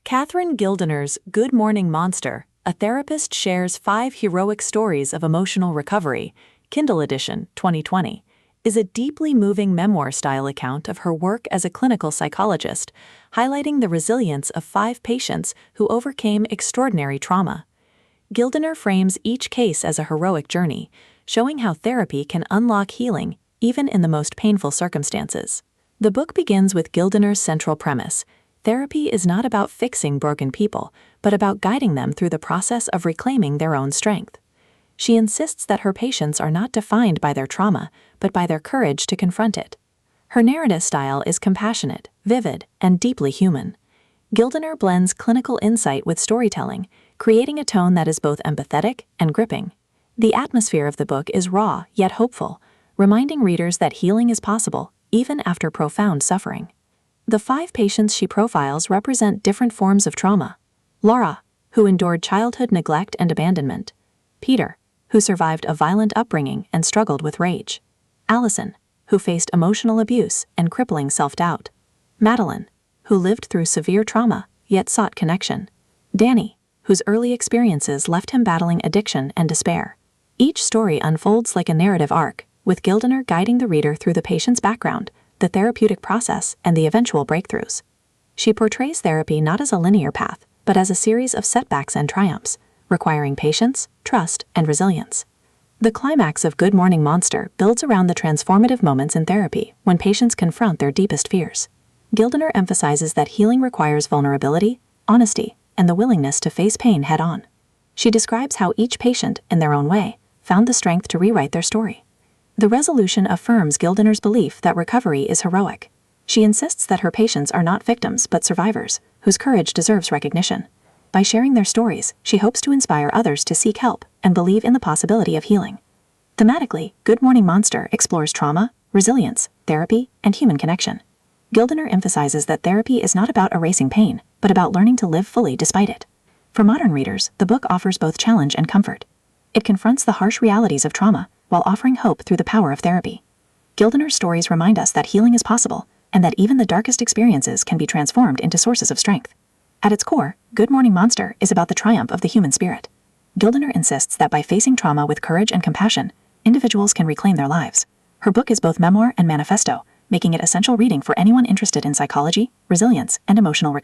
Catherine Gildiner's Good Morning Monster, a therapist shares 5 heroic stories of emotional recovery, Kindle edition, 2020, is a deeply moving memoir-style account of her work as a clinical psychologist, highlighting the resilience of 5 patients who overcame extraordinary trauma. Gildiner frames each case as a heroic journey, showing how therapy can unlock healing even in the most painful circumstances. The book begins with Gildiner's central premise: therapy is not about fixing broken people, but about guiding them through the process of reclaiming their own strength. She insists that her patients are not defined by their trauma, but by their courage to confront it. Her narrative style is compassionate, vivid, and deeply human. Gildiner blends clinical insight with storytelling, creating a tone that is both empathetic and gripping. The atmosphere of the book is raw yet hopeful, reminding readers that healing is possible, even after profound suffering. The 5 patients she profiles represent different forms of trauma. Laura, who endured childhood neglect and abandonment. Peter, who survived a violent upbringing and struggled with rage. Allison, who faced emotional abuse and crippling self-doubt. Madeline, who lived through severe trauma yet sought connection. Danny, whose early experiences left him battling addiction and despair. Each story unfolds like a narrative arc, with Gildiner guiding the reader through the patient's background, the therapeutic process, and the eventual breakthroughs. She portrays therapy not as a linear path, but as a series of setbacks and triumphs, requiring patience, trust, and resilience. The climax of Good Morning Monster builds around the transformative moments in therapy when patients confront their deepest fears. Gildiner emphasizes that healing requires vulnerability, honesty, and the willingness to face pain head-on. She describes how each patient, in their own way, found the strength to rewrite their story. The resolution affirms Gildiner's belief that recovery is heroic. She insists that her patients are not victims but survivors, whose courage deserves recognition. By sharing their stories, she hopes to inspire others to seek help and believe in the possibility of healing. Thematically, Good Morning Monster explores trauma, resilience, therapy, and human connection. Gildiner emphasizes that therapy is not about erasing pain, but about learning to live fully despite it. For modern readers, the book offers both challenge and comfort. It confronts the harsh realities of trauma, while offering hope through the power of therapy. Gildiner's stories remind us that healing is possible, and that even the darkest experiences can be transformed into sources of strength. At its core, Good Morning Monster is about the triumph of the human spirit. Gildiner insists that by facing trauma with courage and compassion, individuals can reclaim their lives. Her book is both memoir and manifesto, making it essential reading for anyone interested in psychology, resilience, and emotional recovery.